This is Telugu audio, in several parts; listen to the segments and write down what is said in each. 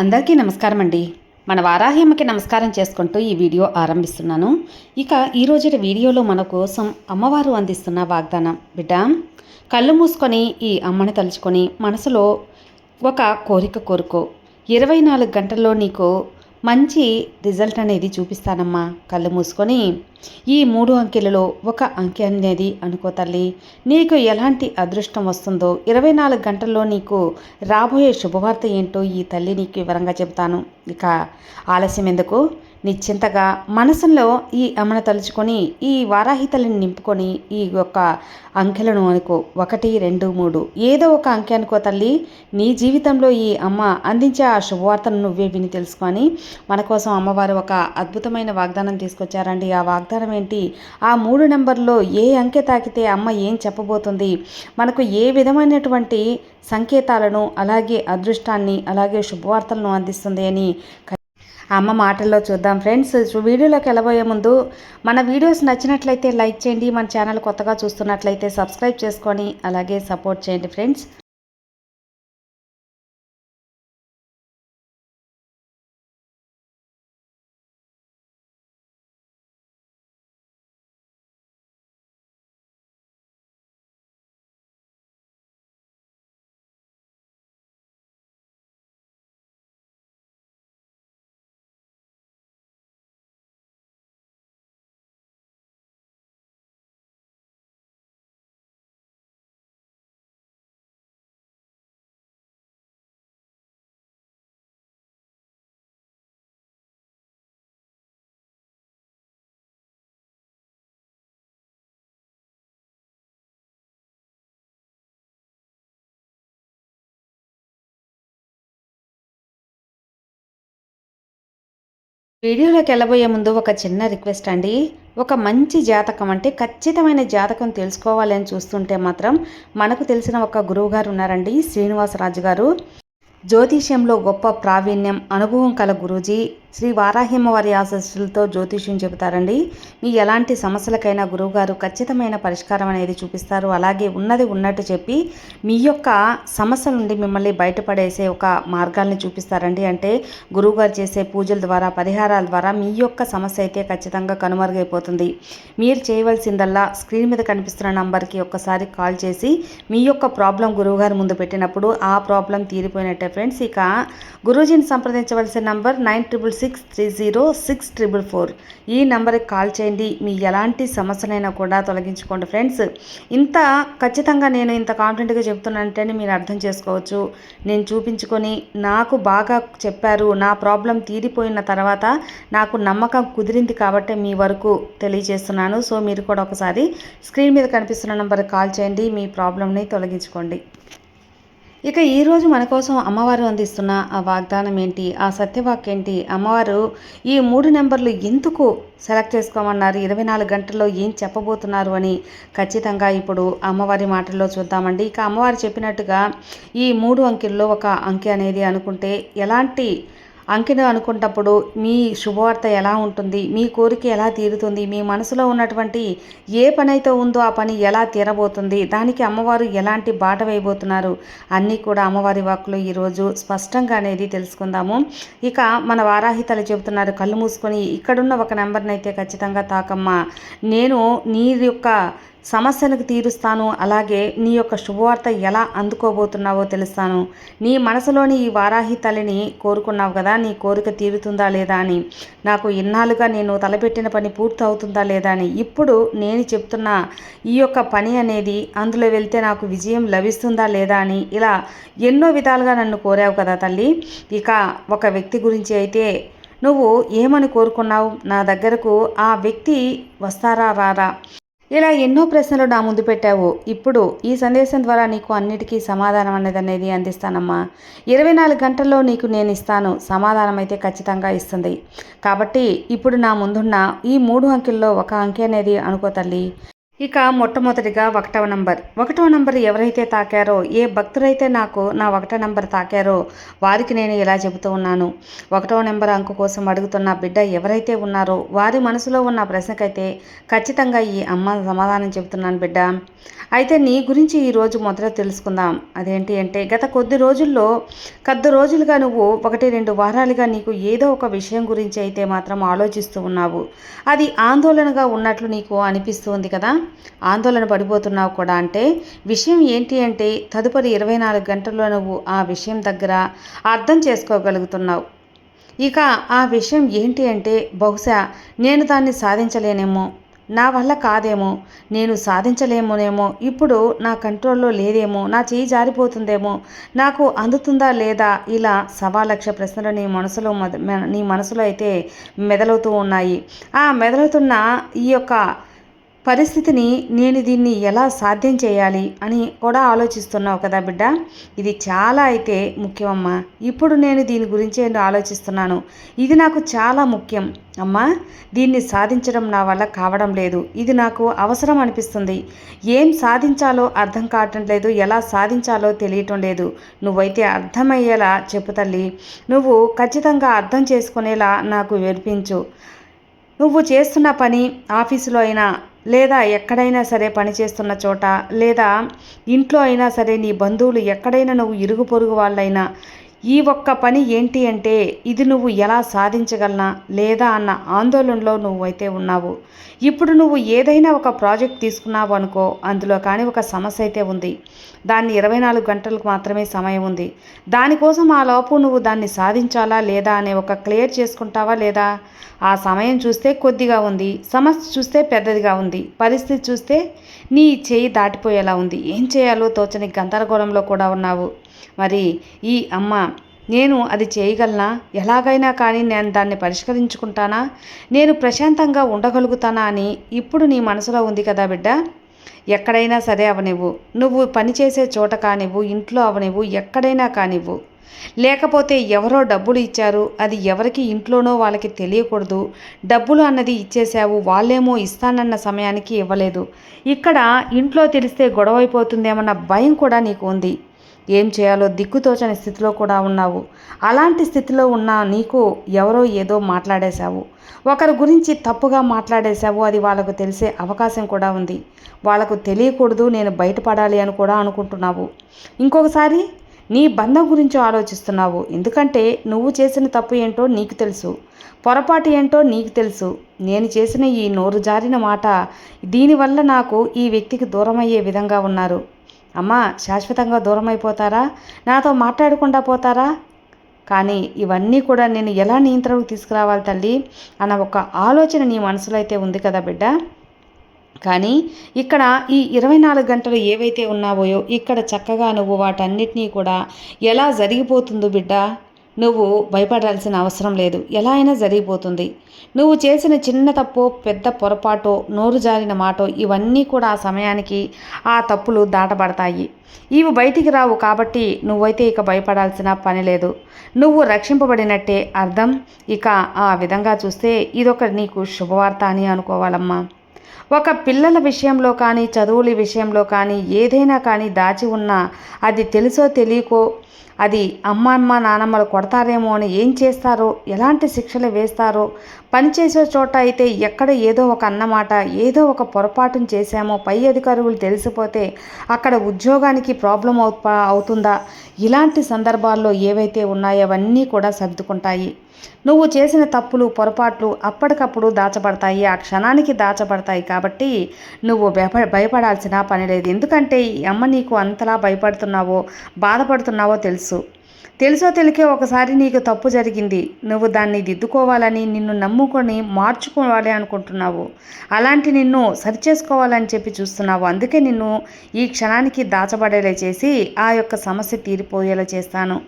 అందరికీ నమస్కారం అండి. మన వారాహ్యమ్మకి నమస్కారం చేసుకుంటూ ఈ వీడియో ఆరంభిస్తున్నాను. ఇక ఈరోజు వీడియోలో మన కోసం అమ్మవారు అందిస్తున్న వాగ్దానం. బిడ్డ, కళ్ళు మూసుకొని ఈ అమ్మని తలుచుకొని మనసులో ఒక కోరిక కోరుకో. 24 గంటల్లో నీకు మంచి రిజల్ట్ అనేది చూపిస్తానమ్మా. కళ్ళు మూసుకొని ఈ 3 అంకెలలో ఒక అంకె అనేది అనుకో తల్లి. నీకు ఎలాంటి అదృష్టం వస్తుందో 24 గంటల్లో నీకు రాబోయే శుభవార్త ఏంటో ఈ తల్లి నీకు వివరంగా చెబుతాను. ఇక ఆలస్యం ఎందుకు, నిశ్చింతగా మనసులో ఈ అమ్మను తలుచుకొని ఈ వారాహి తల్లిని నింపుకొని ఈ యొక్క అంకెలను అనుకో. 1, 2, 3 ఏదో ఒక అంకె అనుకో తల్లి. నీ జీవితంలో ఈ అమ్మ అందించే ఆ శుభవార్తను నువ్వే విని తెలుసుకొని మన కోసం అమ్మవారు ఒక అద్భుతమైన వాగ్దానం తీసుకొచ్చారండి. ఆ వాగ్దానం ఏంటి? ఆ 3 నెంబర్లో ఏ అంకె తాకితే అమ్మ ఏం చెప్పబోతుంది, మనకు ఏ విధమైనటువంటి సంకేతాలను, అలాగే అదృష్టాన్ని, అలాగే శుభవార్తలను అందిస్తుంది అని అమ్మ మాటల్లో చూద్దాం ఫ్రెండ్స్. వీడియోలోకి వెళ్ళబోయే ముందు మన వీడియోస్ నచ్చినట్లయితే లైక్ చేయండి, మన ఛానల్ కొత్తగా చూస్తున్నట్లయితే సబ్స్క్రైబ్ చేసుకొని అలాగే సపోర్ట్ చేయండి ఫ్రెండ్స్. వీడియోలోకి వెళ్ళబోయే ముందు ఒక చిన్న రిక్వెస్ట్ అండి. ఒక మంచి జాతకం అంటే ఖచ్చితమైన జాతకం తెలుసుకోవాలి అని చూస్తుంటే మాత్రం మనకు తెలిసిన ఒక గురువు గారు ఉన్నారండి, శ్రీనివాసరాజు గారు. జ్యోతిష్యంలో గొప్ప ప్రావీణ్యం, అనుభవం కల గురూజీ శ్రీ వారాహ్యమ్మ వారి ఆశీస్సులతో జ్యోతిష్యం చెబుతారండి. మీ ఎలాంటి సమస్యలకైనా గురువుగారు ఖచ్చితమైన పరిష్కారం అనేది చూపిస్తారు. అలాగే ఉన్నది ఉన్నట్టు చెప్పి మీ యొక్క సమస్య నుండి మిమ్మల్ని బయటపడేసే ఒక మార్గాల్ని చూపిస్తారండి. అంటే గురువుగారు చేసే పూజల ద్వారా, పరిహారాల ద్వారా మీ యొక్క సమస్య అయితే ఖచ్చితంగా కనుమరుగైపోతుంది. మీరు చేయవలసిందల్లా స్క్రీన్ మీద కనిపిస్తున్న నంబర్కి ఒక్కసారి కాల్ చేసి మీ యొక్క ప్రాబ్లం గురువుగారు ముందు పెట్టినప్పుడు ఆ ప్రాబ్లం తీరిపోయినట్టే ఫ్రెండ్స్. ఇక గురూజీని సంప్రదించవలసిన నంబర్ 96306644. ఈ నంబర్కి కాల్ చేయండి. మీ ఎలాంటి సమస్యనైనా కూడా తొలగించుకోండి ఫ్రెండ్స్. ఇంత ఖచ్చితంగా నేను ఇంత కాన్ఫిడెంట్గా చెప్తున్నానంటే మీరు అర్థం చేసుకోవచ్చు. నేను చూపించుకొని నాకు బాగా చెప్పారు, నా ప్రాబ్లం తీరిపోయిన తర్వాత నాకు నమ్మకం కుదిరింది కాబట్టి మీ వరకు తెలియజేస్తున్నాను. సో మీరు కూడా ఒకసారి స్క్రీన్ మీద కనిపిస్తున్న నంబర్కి కాల్ చేయండి, మీ ప్రాబ్లంని తొలగించుకోండి. ఇక ఈరోజు మన కోసం అమ్మవారు అందిస్తున్న ఆ వాగ్దానం ఏంటి, ఆ సత్యవాక్యం ఏంటి, అమ్మవారు ఈ 3 నెంబర్లు ఎందుకు సెలెక్ట్ చేసుకోమన్నారు, 24 గంటల్లో ఏం చెప్పబోతున్నారు అని ఖచ్చితంగా ఇప్పుడు అమ్మవారి మాటల్లో చూద్దామండి. ఇక అమ్మవారు చెప్పినట్టుగా ఈ 3 అంకెల్లో ఒక అంకె అనేది అనుకుంటే ఎలాంటి అంకెను అనుకున్నప్పుడు మీ శుభవార్త ఎలా ఉంటుంది, మీ కోరిక ఎలా తీరుతుంది, మీ మనసులో ఉన్నటువంటి ఏ పని అయితే ఉందో ఆ పని ఎలా తీరబోతుంది, దానికి అమ్మవారు ఎలాంటి బాట వేయబోతున్నారు అన్నీ కూడా అమ్మవారి వాక్కులో ఈరోజు స్పష్టంగా అనేది తెలుసుకుందాము. ఇక మన వారాహి తల్లి చెబుతున్నారు, కళ్ళు మూసుకొని ఇక్కడున్న ఒక నెంబర్ని అయితే ఖచ్చితంగా తాకమ్మా, నేను నీ యొక్క సమస్యలకు తీరుస్తాను, అలాగే నీ యొక్క శుభవార్త ఎలా అందుకోబోతున్నావో తెలుస్తాను. నీ మనసులోని ఈ వారాహి తల్లిని కోరుకున్నావు కదా, నీ కోరిక తీరుతుందా లేదా అని, నాకు ఇన్నాళ్ళుగా నేను తలపెట్టిన పని పూర్తి అవుతుందా లేదా అని, ఇప్పుడు నేను చెప్తున్న ఈ యొక్క పని అనేది అందులో వెళ్తే నాకు విజయం లభిస్తుందా లేదా అని, ఇలా ఎన్నో విధాలుగా నన్ను కోరావు కదా తల్లి. ఇక ఒక వ్యక్తి గురించి అయితే నువ్వు ఏమని కోరుకున్నావు, నా దగ్గరకు ఆ వ్యక్తి వస్తారా రారా, ఇలా ఎన్నో ప్రశ్నలు నా ముందు పెట్టావు. ఇప్పుడు ఈ సందేశం ద్వారా నీకు అన్నిటికీ సమాధానం అనేది అందిస్తానమ్మా. 24 గంటల్లో నీకు నేను ఇస్తాను, సమాధానం అయితే ఖచ్చితంగా ఇస్తుంది. కాబట్టి ఇప్పుడు నా ముందున్న ఈ 3 అంకెల్లో ఒక అంకె అనేది అనుకో తల్లి. ఇక మొట్టమొదటిగా ఒకటవ నంబర్ ఎవరైతే తాకారో, ఏ భక్తులైతే నాకు నా ఒకటో నంబర్ తాకారో వారికి నేను ఇలా చెబుతూ ఉన్నాను. ఒకటవ నెంబర్ అంకు కోసం అడుగుతున్న బిడ్డ ఎవరైతే ఉన్నారో వారి మనసులో ఉన్న ప్రశ్నకైతే ఖచ్చితంగా ఈ అమ్మ సమాధానం చెబుతున్నాను బిడ్డ. అయితే నీ గురించి ఈరోజు మొదట తెలుసుకుందాం. అదేంటి అంటే గత కొద్ది రోజులుగా నువ్వు 1-2 వారాలుగా నీకు ఏదో ఒక విషయం గురించి అయితే మాత్రం ఆలోచిస్తూ ఉన్నావు. అది ఆందోళనగా ఉన్నట్లు నీకు అనిపిస్తూ ఉంది కదా. ఆందోళన పడిపోతున్నావు కూడా. అంటే విషయం ఏంటి అంటే తదుపరి 24 గంటల్లో నువ్వు ఆ విషయం దగ్గర అర్థం చేసుకోగలుగుతున్నావు. ఇక ఆ విషయం ఏంటి అంటే బహుశా నేను దాన్ని సాధించలేనేమో, నా వల్ల కాదేమో, నేను సాధించలేమోనేమో, ఇప్పుడు నా కంట్రోల్లో లేదేమో, నా చేయి జారిపోతుందేమో, నాకు అందుతుందా లేదా, ఇలా 1,00,000 ప్రశ్నలు నీ మనసులో అయితే మెదలుతూ ఉన్నాయి. ఆ మెదలుతున్న ఈ యొక్క పరిస్థితిని నేను దీన్ని ఎలా సాధ్యం చేయాలి అని కూడా ఆలోచిస్తున్నావు కదా బిడ్డ. ఇది చాలా అయితే ముఖ్యమమ్మా. ఇప్పుడు నేను దీని గురించి ఆలోచిస్తున్నాను. ఇది నాకు చాలా ముఖ్యం అమ్మా. దీన్ని సాధించడం నా వల్ల కావడం లేదు. ఇది నాకు అవసరం అనిపిస్తుంది. ఏం సాధించాలో అర్థం కావటం లేదు, ఎలా సాధించాలో తెలియటం లేదు. నువ్వైతే అర్థమయ్యేలా చెప్పు తల్లి. నువ్వు ఖచ్చితంగా అర్థం చేసుకునేలా నాకు వినిపించు. నువ్వు చేస్తున్న పని ఆఫీసులో అయినా, లేదా ఎక్కడైనా సరే పని చేస్తున్న చోట, లేదా ఇంట్లో అయినా సరే, నీ బంధువులు ఎక్కడైనా, నువ్వు ఇరుగు పొరుగు వాళ్ళైనా, ఈ ఒక్క పని ఏంటి అంటే ఇది నువ్వు ఎలా సాధించగలనా లేదా అన్న ఆందోళనలో నువ్వైతే ఉన్నావు. ఇప్పుడు నువ్వు ఏదైనా ఒక ప్రాజెక్ట్ తీసుకున్నావు అనుకో, అందులో కానీ ఒక సమస్య అయితే ఉంది. దాన్ని 24 గంటలకు మాత్రమే సమయం ఉంది. దానికోసం ఆ లోపు నువ్వు దాన్ని సాధించాలా లేదా అనే ఒక క్లియర్ చేసుకుంటావా లేదా? ఆ సమయం చూస్తే కొద్దిగా ఉంది, సమస్య చూస్తే పెద్దదిగా ఉంది, పరిస్థితి చూస్తే నీ చేయి దాటిపోయేలా ఉంది. ఏం చేయాలో తోచని గందరగోళంలో కూడా ఉన్నావు. మరి ఈ అమ్మ నేను అది చేయగలనా? ఎలాగైనా కానీ నేను దాన్ని పరిష్కరించుకుంటానా? నేను ప్రశాంతంగా ఉండగలుగుతానా అని ఇప్పుడు నీ మనసులో ఉంది కదా బిడ్డ. ఎక్కడైనా సరే అవనివ్వు, నువ్వు పనిచేసే చోట కానివ్వు, ఇంట్లో అవనివ్వు, ఎక్కడైనా కానివ్వు. లేకపోతే ఎవరో డబ్బులు ఇచ్చారు, అది ఎవరికి ఇంట్లోనో వాళ్ళకి తెలియకూడదు. డబ్బులు అన్నది ఇచ్చేసావు, వాళ్ళేమో ఇస్తానన్న సమయానికి ఇవ్వలేదు. ఇక్కడ ఇంట్లో తెలిస్తే గొడవ అయిపోతుందేమన్న భయం కూడా నీకు ఉంది. ఏం చేయాలో దిక్కుతోచని స్థితిలో కూడా ఉన్నావు. అలాంటి స్థితిలో ఉన్న నీకు ఎవరో ఏదో మాట్లాడేశావు, ఒకరి గురించి తప్పుగా మాట్లాడేశావు. అది వాళ్ళకు తెలిసే అవకాశం కూడా ఉంది. వాళ్ళకు తెలియకూడదు, నేను బయటపడాలి అని కూడా అనుకుంటున్నావు. ఇంకొకసారి నీ బంధం గురించి ఆలోచిస్తున్నావు. ఎందుకంటే నువ్వు చేసిన తప్పు ఏంటో నీకు తెలుసు, పొరపాటు ఏంటో నీకు తెలుసు. నేను చేసిన ఈ నోరు జారిన మాట, దీనివల్ల నాకు ఈ వ్యక్తికి దూరం అయ్యే విధంగా ఉన్నారు. అమ్మా, శాశ్వతంగా దూరం అయిపోతారా? నాతో మాట్లాడకుండా పోతారా? కానీ ఇవన్నీ కూడా నేను ఎలా నియంత్రణకు తీసుకురావాలి తల్లి అన్న ఒక ఆలోచన నీ మనసులో అయితే ఉంది కదా బిడ్డ. కానీ ఇక్కడ ఈ 24 గంటలు ఏవైతే ఉన్నావో ఇక్కడ చక్కగా నువ్వు వాటన్నిటినీ కూడా ఎలా జరిగిపోతుందో బిడ్డ, నువ్వు భయపడాల్సిన అవసరం లేదు. ఎలా అయినా జరిగిపోతుంది. నువ్వు చేసిన చిన్న తప్పో, పెద్ద పొరపాటో, నోరు జారిన మాటో, ఇవన్నీ కూడా ఆ సమయానికి ఆ తప్పులు దాటబడతాయి. ఇవి బయటికి రావు. కాబట్టి నువ్వైతే ఇక భయపడాల్సిన పని లేదు. నువ్వు రక్షింపబడినట్టే అర్థం. ఇక ఆ విధంగా చూస్తే ఇదొక నీకు శుభవార్త అని అనుకోవాలమ్మా. ఒక పిల్లల విషయంలో కానీ, చదువుల విషయంలో కానీ, ఏదైనా కానీ దాచి ఉన్నా, అది తెలుసో తెలియకో, అది అమ్మ నానమ్మలు కొడతారేమో అని ఏం చేస్తారో, ఎలాంటి శిక్షలు వేస్తారో, పనిచేసే చోట అయితే ఎక్కడ ఏదో ఒక అన్నమాట, ఏదో ఒక పొరపాటును చేశామో పై అధికారులు తెలిసిపోతే అక్కడ ఉద్యోగానికి ప్రాబ్లం అవుతుందా, ఇలాంటి సందర్భాల్లో ఏవైతే ఉన్నాయో అవన్నీ కూడా సర్దుకుంటాయి. నువ్వు చేసిన తప్పులు, పొరపాట్లు అప్పటికప్పుడు దాచబడతాయి, ఆ క్షణానికి దాచబడతాయి. కాబట్టి నువ్వు భయపడాల్సిన పని లేదు. ఎందుకంటే ఈ అమ్మ నీకు అంతలా భయపడుతున్నావో, బాధపడుతున్నావో తెలుసో తెలికే ఒకసారి నీకు తప్పు జరిగింది. నువ్వు దాన్ని దిద్దుకోవాలని, నిన్ను నమ్ముకొని మార్చుకోవాలి అనుకుంటున్నావు. అలాంటి నిన్ను సరిచేసుకోవాలని చెప్పి చూస్తున్నావు. అందుకే నిన్ను ఈ క్షణానికి దాచబడేలా చేసి ఆ యొక్క సమస్య తీరిపోయేలా చేస్తాను.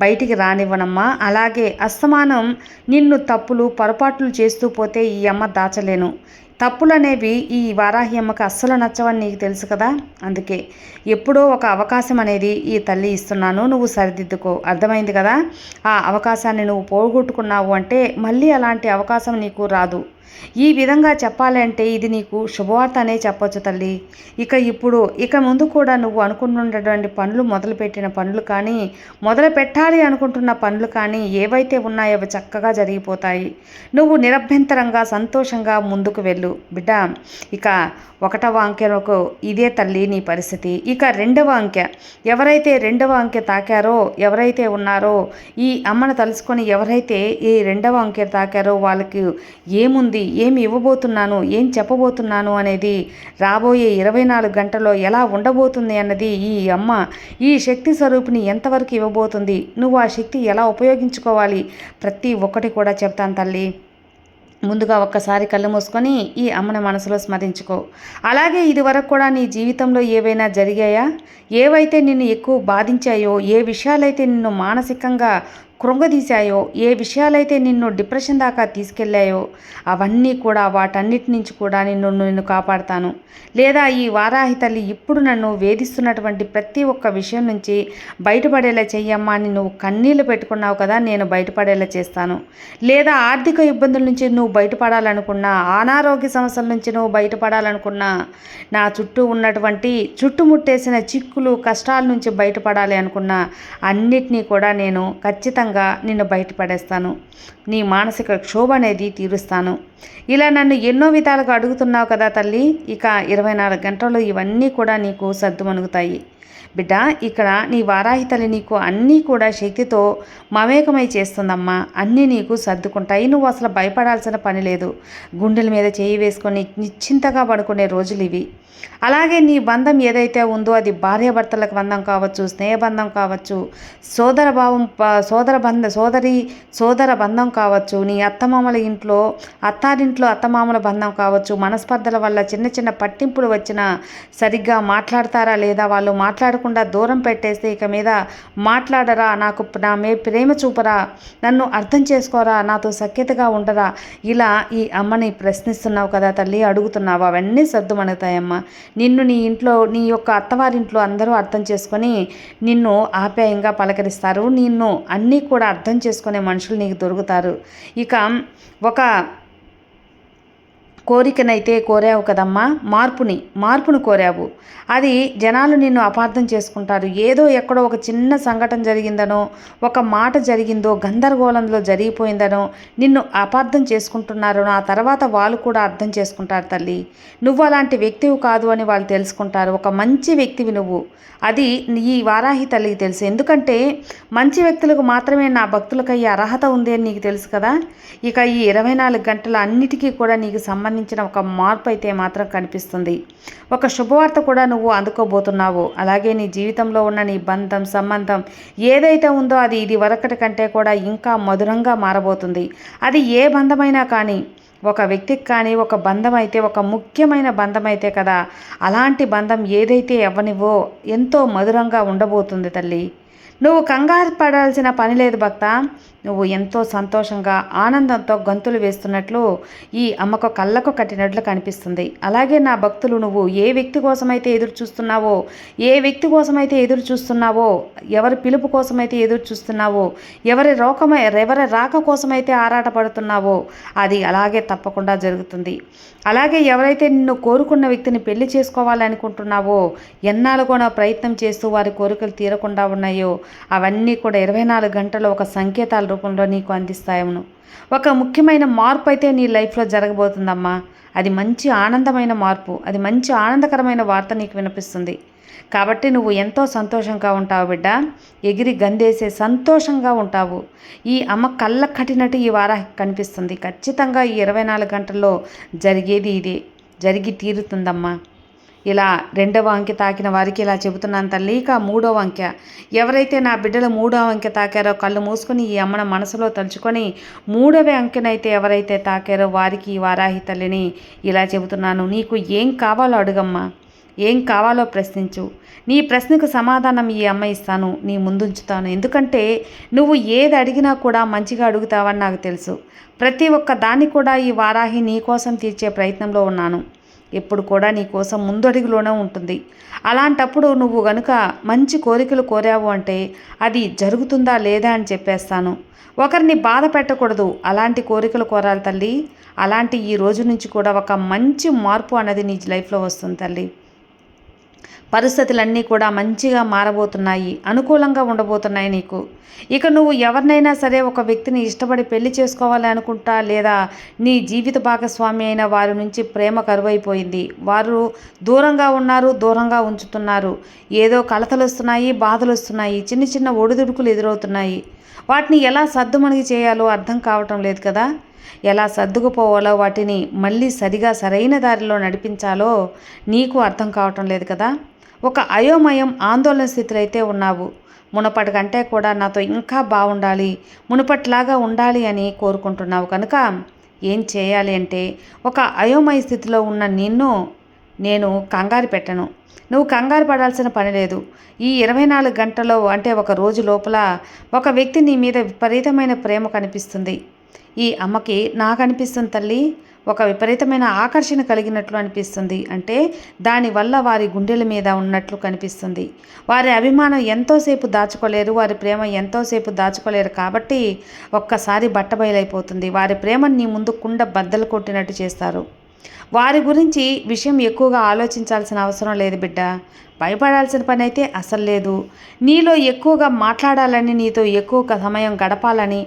బయటికి రానివ్వనమ్మా. అలాగే అస్తమానం నిన్ను తప్పులు, పొరపాట్లు చేస్తూ పోతే ఈ అమ్మ దాచలేను. తప్పులు అనేవి ఈ వారాహి అమ్మకు అస్సలు నచ్చవని నీకు తెలుసు కదా. అందుకే ఎప్పుడో ఒక అవకాశం అనేది ఈ తల్లి ఇస్తున్నాను, నువ్వు సరిదిద్దుకో. అర్థమైంది కదా. ఆ అవకాశాన్ని నువ్వు పోగొట్టుకున్నావు అంటే మళ్ళీ అలాంటి అవకాశం నీకు రాదు. ఈ విధంగా చెప్పాలంటే ఇది నీకు శుభవార్త అనే చెప్పొచ్చు తల్లి. ఇక ముందు కూడా నువ్వు అనుకుంటున్నటువంటి పనులు, మొదలుపెట్టిన పనులు కానీ, మొదలు పెట్టాలి అనుకుంటున్న పనులు కానీ ఏవైతే ఉన్నాయో అవి చక్కగా జరిగిపోతాయి. నువ్వు నిరభ్యంతరంగా సంతోషంగా ముందుకు వెళ్ళు బిడ్డ. ఇక 1వ అంకెకు ఇదే తల్లి నీ పరిస్థితి. ఇక 2వ అంకె, ఎవరైతే 2వ అంకె తాకారో, ఎవరైతే ఉన్నారో, ఈ అమ్మను తలుసుకొని ఎవరైతే ఈ 2వ అంకె తాకారో వాళ్ళకి ఏముంది, ఏమి ఇవ్వబోతున్నాను, ఏం చెప్పబోతున్నాను అనేది రాబోయే 24 గంటల్లో ఎలా ఉండబోతుంది అన్నది ఈ అమ్మ, ఈ శక్తి స్వరూపిణి ఎంతవరకు ఇవ్వబోతుంది, నువ్వు ఆ శక్తి ఎలా ఉపయోగించుకోవాలి, ప్రతి ఒక్కటి కూడా చెప్తాను తల్లి. ముందుగా ఒక్కసారి కళ్ళు మూసుకొని ఈ అమ్మని మనసులో స్మరించుకో. అలాగే ఇదివరకు కూడా నీ జీవితంలో ఏవైనా జరిగాయా, ఏవైతే నిన్ను ఎక్కువ బాధించాయో, ఏ విషయాలైతే నిన్ను మానసికంగా కృంగదీశాయో, ఏ విషయాలైతే నిన్ను డిప్రెషన్ దాకా తీసుకెళ్ళాయో అవన్నీ కూడా, వాటన్నిటి నుంచి కూడా నిన్ను కాపాడుతాను. లేదా ఈ వారాహి తల్లి ఇప్పుడు నన్ను వేధిస్తున్నటువంటి ప్రతి ఒక్క విషయం నుంచి బయటపడేలా చెయ్యమ్మా అని నువ్వు కన్నీళ్లు పెట్టుకున్నావు కదా, నేను బయటపడేలా చేస్తాను. లేదా ఆర్థిక ఇబ్బందుల నుంచి నువ్వు బయటపడాలనుకున్నా, అనారోగ్య సమస్యల నుంచి నువ్వు బయటపడాలనుకున్నా, నా చుట్టూ ఉన్నటువంటి చుట్టుముట్టేసిన చిక్కులు కష్టాల నుంచి బయటపడాలి అనుకున్నా అన్నిటినీ కూడా నేను ఖచ్చితంగా నిన్ను బయటపడేస్తాను. నీ మానసిక క్షోభ అనేది తీరుస్తాను. ఇలా నన్ను ఎన్నో విధాలుగా అడుగుతున్నావు కదా తల్లి. ఇక 24 గంటల్లో ఇవన్నీ కూడా నీకు సద్దుమణుగుతాయి బిడ్డ. ఇక్కడ నీ వారాహి తల్లి నీకు అన్నీ కూడా శక్తితో మమేకమై చేస్తుందమ్మా. అన్నీ నీకు సర్దుకుంటాయి. నువ్వు అసలు భయపడాల్సిన పని లేదు. గుండెల మీద చేయి వేసుకొని నిశ్చింతగా పడుకునే రోజులు ఇవి. అలాగే నీ బంధం ఏదైతే ఉందో అది భార్యాభర్తలకు బంధం కావచ్చు, స్నేహబంధం కావచ్చు, సోదర బంధం కావచ్చు, నీ అత్తారింట్లో అత్తమామల బంధం కావచ్చు, మనస్పర్ధల వల్ల చిన్న చిన్న పట్టింపులు వచ్చినా సరిగ్గా మాట్లాడతారా లేదా, వాళ్ళు మాట్లాడకుండా దూరం పెట్టేస్తే ఇక మీద మాట్లాడరా, నా ప్రేమ చూపరా, నన్ను అర్థం చేసుకోరా, నాతో సఖ్యతగా ఉండరా, ఇలా ఈ అమ్మని ప్రశ్నిస్తున్నావు కదా తల్లి, అడుగుతున్నావు. అవన్నీ సర్దుమణుగుతాయమ్మా. నిన్ను నీ యొక్క అత్తవారింట్లో అందరూ అర్థం చేసుకొని నిన్ను ఆప్యాయంగా పలకరిస్తారు. నిన్ను అన్నీ కూడా అర్థం చేసుకునే మనుషులు నీకు దొరుకుతారు. ఇక ఒక కోరికనైతే కోరావు కదమ్మా, మార్పును కోరావు. అది జనాలు నిన్ను అపార్థం చేసుకుంటారు. ఏదో ఎక్కడో ఒక చిన్న సంఘటన జరిగిందనో, ఒక మాట జరిగిందో, గందరగోళంలో జరిగిపోయిందనో నిన్ను అపార్థం చేసుకుంటున్నారో, ఆ తర్వాత వాళ్ళు కూడా అర్థం చేసుకుంటారు తల్లి. నువ్వు అలాంటి వ్యక్తివి కాదు అని వాళ్ళు తెలుసుకుంటారు. ఒక మంచి వ్యక్తివి నువ్వు. అది ఈ వారాహి తల్లికి తెలుసు. ఎందుకంటే మంచి వ్యక్తులకు మాత్రమే నా భక్తులకు అయ్యే అర్హత ఉంది అని నీకు తెలుసు కదా. ఇక ఈ 24 గంటల అన్నిటికీ కూడా నీకు సంబంధించిన ఒక మార్పు అయితే మాత్రం కనిపిస్తుంది. ఒక శుభవార్త కూడా నువ్వు అందుకోబోతున్నావు. అలాగే నీ జీవితంలో ఉన్న నీ సంబంధం ఏదైతే ఉందో అది ఇది వరకటి కంటే కూడా ఇంకా మధురంగా మారబోతుంది. అది ఏ బంధమైనా కానీ, ఒక వ్యక్తికి కానీ, ఒక బంధం అయితే, ఒక ముఖ్యమైన బంధం అయితే కదా, అలాంటి బంధం ఏదైతే అవ్వనివో ఎంతో మధురంగా ఉండబోతుంది తల్లి. నువ్వు కంగారు పడాల్సిన పని లేదు భక్త. నువ్వు ఎంతో సంతోషంగా ఆనందంతో గంతులు వేస్తున్నట్లు ఈ అమ్మకు కళ్ళకు కట్టినట్లు కనిపిస్తుంది. అలాగే నా భక్తులు, నువ్వు ఏ వ్యక్తి కోసమైతే ఎదురు చూస్తున్నావో, ఎవరి పిలుపు కోసమైతే ఎదురు చూస్తున్నావో, ఎవరి రాక కోసమైతే ఆరాటపడుతున్నావో అది అలాగే తప్పకుండా జరుగుతుంది. అలాగే ఎవరైతే నిన్ను కోరుకున్న వ్యక్తిని పెళ్లి చేసుకోవాలనుకుంటున్నావో, ఎన్నాళ్ళుగా ప్రయత్నం చేస్తూ వారి కోరికలు తీరకుండా ఉన్నాయో అవన్నీ కూడా 24 గంటల్లో ఒక సంకేతాల రూపంలో నీకు అందిస్తాయను. ఒక ముఖ్యమైన మార్పు అయితే నీ లైఫ్లో జరగబోతుందమ్మా. అది మంచి ఆనందమైన మార్పు, అది మంచి ఆనందకరమైన వార్త నీకు వినిపిస్తుంది. కాబట్టి నువ్వు ఎంతో సంతోషంగా ఉంటావు బిడ్డ. ఎగిరి గందేసే సంతోషంగా ఉంటావు. ఈ అమ్మ కళ్ళ కట్టినట్టు ఈ వారాహి కనిపిస్తుంది. ఖచ్చితంగా ఈ 24 గంటల్లో జరిగేది ఇదే, జరిగి తీరుతుందమ్మా. ఇలా 2వ అంకె తాకిన వారికి ఇలా చెబుతున్నాను తల్లి. ఇక 3వ అంకె, ఎవరైతే నా బిడ్డలు 3వ అంకె తాకారో కళ్ళు మూసుకొని ఈ అమ్మను మనసులో తలుచుకొని 3వ అంకెనైతే ఎవరైతే తాకారో వారికి ఈ వారాహి తల్లిని ఇలా చెబుతున్నాను. నీకు ఏం కావాలో అడుగమ్మా, ఏం కావాలో ప్రశ్నించు. నీ ప్రశ్నకు సమాధానం ఈ అమ్మ ఇస్తాను, నీ ముందుంచుతాను. ఎందుకంటే నువ్వు ఏది అడిగినా కూడా మంచిగా అడుగుతావని నాకు తెలుసు. ప్రతి ఒక్క దాన్ని కూడా ఈ వారాహి నీ కోసం తీర్చే ప్రయత్నంలో ఉన్నాను. ఎప్పుడు కూడా నీ కోసం ముందడుగులోనే ఉంటుంది. అలాంటప్పుడు నువ్వు గనుక మంచి కోరికలు కోరావు అంటే అది జరుగుతుందా లేదా అని చెప్పేస్తాను. ఒకరిని బాధ పెట్టకూడదు, అలాంటి కోరికలు కోరాలి తల్లి. అలాంటి ఈ రోజు నుంచి కూడా ఒక మంచి మార్పు అన్నది నీ లైఫ్లో వస్తుంది తల్లి. పరిస్థితులన్నీ కూడా మంచిగా మారబోతున్నాయి, అనుకూలంగా ఉండబోతున్నాయి నీకు. ఇక నువ్వు ఎవరినైనా సరే ఒక వ్యక్తిని ఇష్టపడి పెళ్లి చేసుకోవాలి అనుకుంటా, లేదా నీ జీవిత భాగస్వామి అయిన వారి నుంచి ప్రేమ కరువైపోయింది, వారు దూరంగా ఉన్నారు, దూరంగా ఉంచుతున్నారు, ఏదో కలతలు వస్తున్నాయి, బాధలు వస్తున్నాయి, చిన్న చిన్న ఒడిదుడుకులు ఎదురవుతున్నాయి. వాటిని ఎలా సద్దుమణిగి చేయాలో అర్థం కావటం లేదు కదా. ఎలా సర్దుకుపోవాలో, వాటిని మళ్ళీ సరిగా సరైన దారిలో నడిపించాలో నీకు అర్థం కావటం లేదు కదా. ఒక అయోమయం, ఆందోళన స్థితిలో అయితే ఉన్నావు. మునపటి కంటే కూడా నాతో ఇంకా బాగుండాలి, మునుపట్లాగా ఉండాలి అని కోరుకుంటున్నావు కనుక ఏం చేయాలి అంటే, ఒక అయోమయ స్థితిలో ఉన్న నిన్ను నేను కంగారు పెట్టను. నువ్వు కంగారు పడాల్సిన పని లేదు. ఈ 24 గంటల్లో అంటే ఒక రోజు లోపల ఒక వ్యక్తి నీ మీద విపరీతమైన ప్రేమ కనిపిస్తుంది. ఈ అమ్మకి నాకు అనిపిస్తుంది తల్లి, ఒక విపరీతమైన ఆకర్షణ కలిగినట్లు అనిపిస్తుంది. అంటే దానివల్ల వారి గుండెల మీద ఉన్నట్లు కనిపిస్తుంది. వారి అభిమానం ఎంతోసేపు దాచుకోలేరు, వారి ప్రేమ ఎంతోసేపు దాచుకోలేరు కాబట్టి ఒక్కసారి బట్టబయలైపోతుంది. వారి ప్రేమను నీ ముందు కుండ బద్దలు కొట్టినట్టు చేస్తారు. వారి గురించి విషయం ఎక్కువగా ఆలోచించాల్సిన అవసరం లేదు బిడ్డ. భయపడాల్సిన పని అయితే అసలు లేదు. నీలో ఎక్కువగా మాట్లాడాలని, నీతో ఎక్కువ సమయం గడపాలని,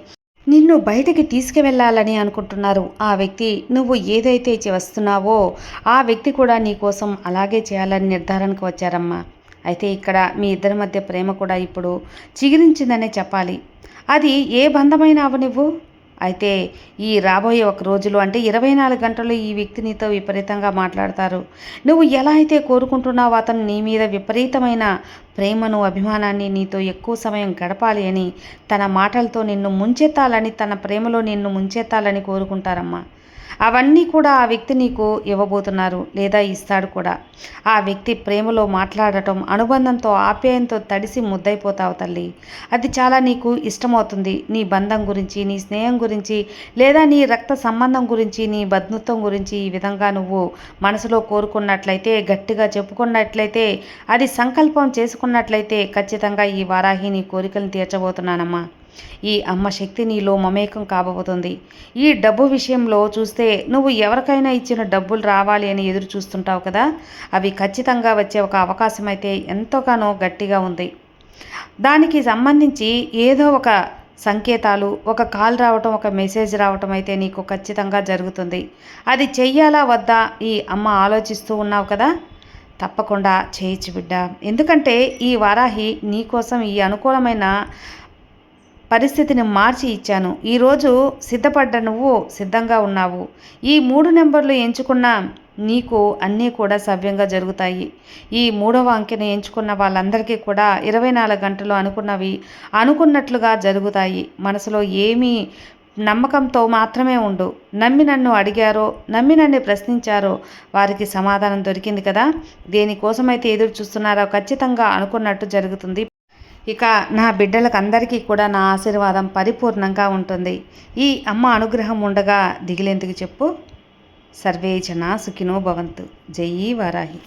నిన్ను బయటికి తీసుకువెళ్ళాలని అనుకుంటున్నారు ఆ వ్యక్తి. నువ్వు ఏదైతే వస్తున్నావో ఆ వ్యక్తి కూడా నీ కోసం అలాగే చేయాలని నిర్ధారణకు వచ్చారమ్మా. అయితే ఇక్కడ మీ ఇద్దరి మధ్య ప్రేమ కూడా ఇప్పుడు చిగురించిందనే చెప్పాలి. అది ఏ బంధమైనా అవనివ్వు. అయితే ఈ రాబోయే ఒక రోజులు అంటే 24 గంటలు ఈ వ్యక్తి నీతో విపరీతంగా మాట్లాడతారు. నువ్వు ఎలా అయితే కోరుకుంటున్నావో అతను నీ మీద విపరీతమైన ప్రేమను, అభిమానాన్ని, నీతో ఎక్కువ సమయం గడపాలి అని, తన మాటలతో నిన్ను ముంచెత్తాలని, తన ప్రేమలో నిన్ను ముంచెత్తాలని కోరుకుంటారమ్మా. అవన్నీ కూడా ఆ వ్యక్తి నీకు ఇవ్వబోతున్నారు, లేదా ఇస్తాడు కూడా. ఆ వ్యక్తి ప్రేమలో మాట్లాడటం, అనుబంధంతో, ఆప్యాయంతో తడిసి ముద్దైపోతావు తల్లి. అది చాలా నీకు ఇష్టమవుతుంది. నీ బంధం గురించి, నీ స్నేహం గురించి, లేదా నీ రక్త సంబంధం గురించి, నీ బంధుత్వం గురించి ఈ విధంగా నువ్వు మనసులో కోరుకున్నట్లయితే, గట్టిగా చెప్పుకున్నట్లయితే, అది సంకల్పం చేసుకున్నట్లయితే ఖచ్చితంగా ఈ వారాహి నీ కోరికలను తీర్చబోతున్నానమ్మా. ఈ అమ్మ శక్తి నీలో మమేకం కాబోతుంది. ఈ డబ్బు విషయంలో చూస్తే, నువ్వు ఎవరికైనా ఇచ్చిన డబ్బులు రావాలి అని ఎదురు చూస్తుంటావు కదా, అవి ఖచ్చితంగా వచ్చే ఒక అవకాశం అయితే ఎంతగానో గట్టిగా ఉంది. దానికి సంబంధించి ఏదో ఒక సంకేతాలు, ఒక కాల్ రావటం, ఒక మెసేజ్ రావటం అయితే నీకు ఖచ్చితంగా జరుగుతుంది. అది చెయ్యాలా వద్దా ఈ అమ్మ ఆలోచిస్తూ ఉన్నావు కదా, తప్పకుండా చేయొచ్చు బిడ్డ. ఎందుకంటే ఈ వారాహి నీకోసం ఈ అనుకూలమైన పరిస్థితిని మార్చి ఇచ్చాను. ఈరోజు సిద్ధపడ్డ నువ్వు సిద్ధంగా ఉన్నావు. ఈ 3 నెంబర్లు ఎంచుకున్న నీకు అన్నీ కూడా సవ్యంగా జరుగుతాయి. ఈ 3వ అంకెను ఎంచుకున్న వాళ్ళందరికీ కూడా 24 గంటలు అనుకున్నవి అనుకున్నట్లుగా జరుగుతాయి. మనసులో ఏమీ నమ్మకంతో మాత్రమే ఉండు. నమ్మి నన్ను అడిగారో, నమ్మి నన్ను ప్రశ్నించారో వారికి సమాధానం దొరికింది కదా. దేనికోసమైతే ఎదురు చూస్తున్నారో ఖచ్చితంగా అనుకున్నట్టు జరుగుతుంది. ఇక నా బిడ్డలకు అందరికీ కూడా నా ఆశీర్వాదం పరిపూర్ణంగా ఉంటుంది. ఈ అమ్మ అనుగ్రహం ఉండగా దిగిలేందుకు చెప్పు. సర్వే జనా సుఖినో భవంతు. జై వారాహి.